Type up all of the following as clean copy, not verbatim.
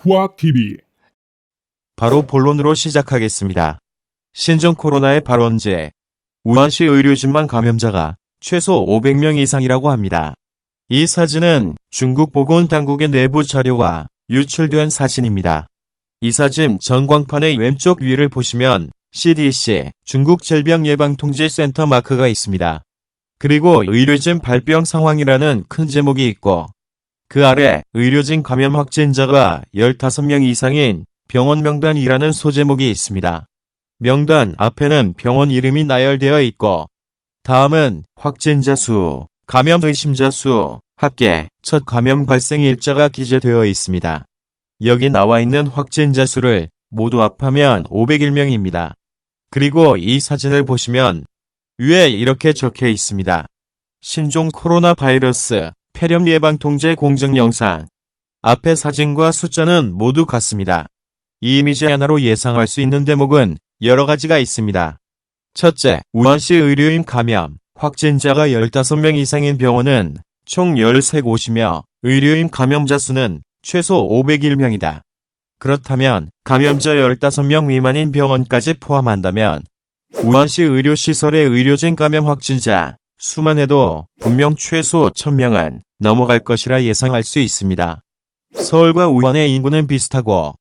후학TV. 바로 본론으로 시작하겠습니다. 신종 코로나의 발원제. 우한시 의료진만 감염자가 최소 500명 이상이라고 합니다. 이 사진은 중국 보건당국의 내부 자료가 유출된 사진입니다. 이 사진 전광판의 왼쪽 위를 보시면 CDC 중국 질병예방통제센터 마크가 있습니다. 그리고 의료진 발병 상황이라는 큰 제목이 있고 그 아래 의료진 감염 확진자가 15명 이상인 병원 명단이라는 소제목이 있습니다. 명단 앞에는 병원 이름이 나열되어 있고 다음은 확진자 수, 감염 의심자 수, 합계, 첫 감염 발생 일자가 기재되어 있습니다. 여기 나와 있는 확진자 수를 모두 합하면 501명입니다. 그리고 이 사진을 보시면 위에 이렇게 적혀 있습니다. 신종 코로나 바이러스 폐렴 예방 통제 공정 영상. 앞의 사진과 숫자는 모두 같습니다. 이 이미지 하나로 예상할 수 있는 대목은 여러 가지가 있습니다. 첫째, 우한시 의료인 감염, 확진자가 15명 이상인 병원은 총 13곳이며 의료인 감염자 수는 최소 501명이다. 그렇다면 감염자 15명 미만인 병원까지 포함한다면 우한시 의료시설의 의료진 감염 확진자 수만 해도 분명 최소 1000명은 넘어갈 것이라 예상할 수 있습니다. 서울과 우한의 인구는 비슷하고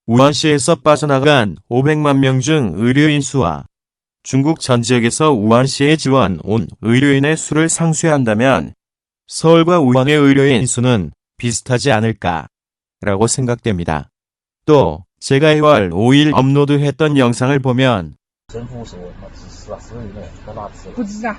우한시에서 빠져나간 500만 명 중 의료인 수와 중국 전 지역에서 우한시에 지원 온 의료인의 수를 상쇄한다면 서울과 우한의 의료인 수는 비슷하지 않을까라고 생각됩니다. 또 제가 2월 5일 업로드했던 영상을 보면 不知啊，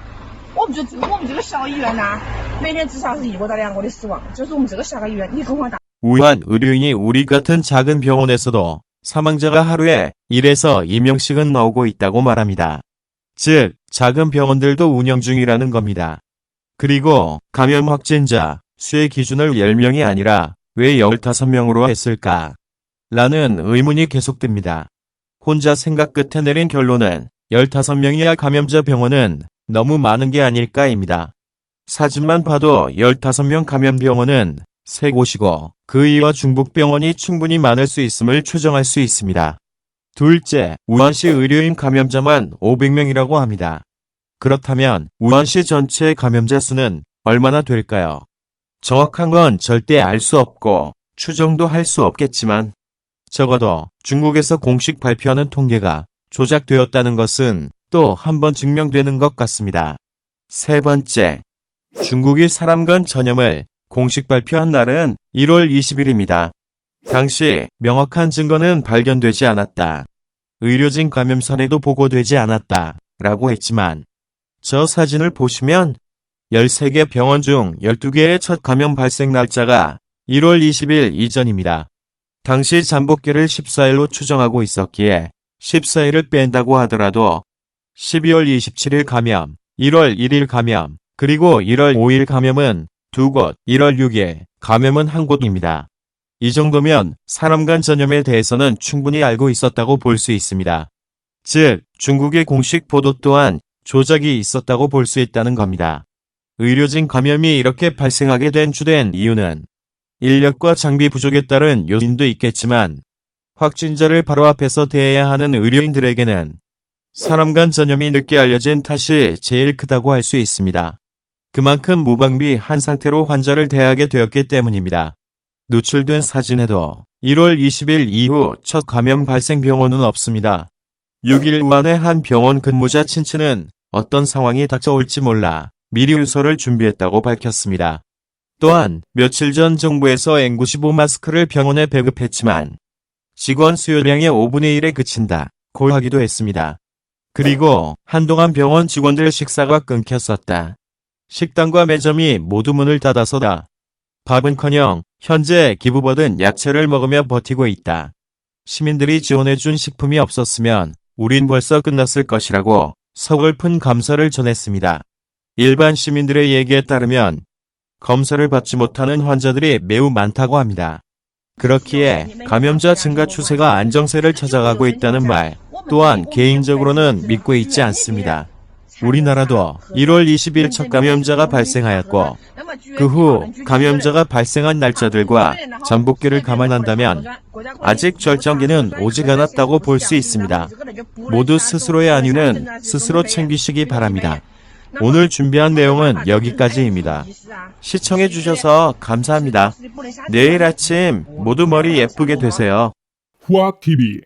我们这个小医院呐，每天至少是1个到2个的死亡，就是我们这个小个医院，你更换大。 우한 의료인이 우리 같은 작은 병원에서도 사망자가 하루에 1에서 2명씩은 나오고 있다고 말합니다. 즉, 작은 병원들도 운영 중이라는 겁니다. 그리고 감염 확진자 수의 기준을 10명이 아니라 왜 15명으로 했을까? 라는 의문이 계속됩니다. 혼자 생각 끝에 내린 결론은 15명이야 감염자 병원은 너무 많은 게 아닐까입니다. 사진만 봐도 15명 감염 병원은 3곳이고 그 이와 중북병원이 충분히 많을 수 있음을 추정할 수 있습니다. 둘째, 우한시 의료인 감염자만 500명이라고 합니다. 그렇다면 우한시 전체 감염자 수는 얼마나 될까요? 정확한 건 절대 알 수 없고 추정도 할 수 없겠지만 적어도 중국에서 공식 발표하는 통계가 조작되었다는 것은 또 한 번 증명되는 것 같습니다. 세 번째, 중국이 사람 간 전염을 공식 발표한 날은 1월 20일입니다. 당시 명확한 증거는 발견되지 않았다. 의료진 감염 사례도 보고되지 않았다. 라고 했지만 저 사진을 보시면 13개 병원 중 12개의 첫 감염 발생 날짜가 1월 20일 이전입니다. 당시 잠복기를 14일로 추정하고 있었기에 14일을 뺀다고 하더라도 12월 27일 감염, 1월 1일 감염, 그리고 1월 5일 감염은 2곳, 1월 6일 감염은 1곳입니다. 이 정도면 사람 간 전염에 대해서는 충분히 알고 있었다고 볼 수 있습니다. 즉, 중국의 공식 보도 또한 조작이 있었다고 볼 수 있다는 겁니다. 의료진 감염이 이렇게 발생하게 된 주된 이유는 인력과 장비 부족에 따른 요인도 있겠지만 확진자를 바로 앞에서 대해야 하는 의료인들에게는 사람 간 전염이 늦게 알려진 탓이 제일 크다고 할 수 있습니다. 그만큼 무방비한 상태로 환자를 대하게 되었기 때문입니다. 노출된 사진에도 1월 20일 이후 첫 감염 발생 병원은 없습니다. 6일 우한의 한 병원 근무자 친친은 어떤 상황이 닥쳐올지 몰라 미리 유서를 준비했다고 밝혔습니다. 또한 며칠 전 정부에서 N95 마스크를 병원에 배급했지만 직원 수요량의 5분의 1에 그친다고 하기도 했습니다. 그리고 한동안 병원 직원들 식사가 끊겼었다. 식당과 매점이 모두 문을 닫아서다. 밥은커녕 현재 기부받은 야채를 먹으며 버티고 있다. 시민들이 지원해준 식품이 없었으면 우린 벌써 끝났을 것이라고 서글픈 감사를 전했습니다. 일반 시민들의 얘기에 따르면 검사를 받지 못하는 환자들이 매우 많다고 합니다. 그렇기에 감염자 증가 추세가 안정세를 찾아가고 있다는 말 또한 개인적으로는 믿고 있지 않습니다. 우리나라도 1월 20일 첫 감염자가 발생하였고 그 후 감염자가 발생한 날짜들과 잠복기를 감안한다면 아직 절정기는 오직 않았다고 볼 수 있습니다. 모두 스스로의 안위는 스스로 챙기시기 바랍니다. 오늘 준비한 내용은 여기까지입니다. 시청해주셔서 감사합니다. 내일 아침 모두 머리 예쁘게 되세요. 후아TV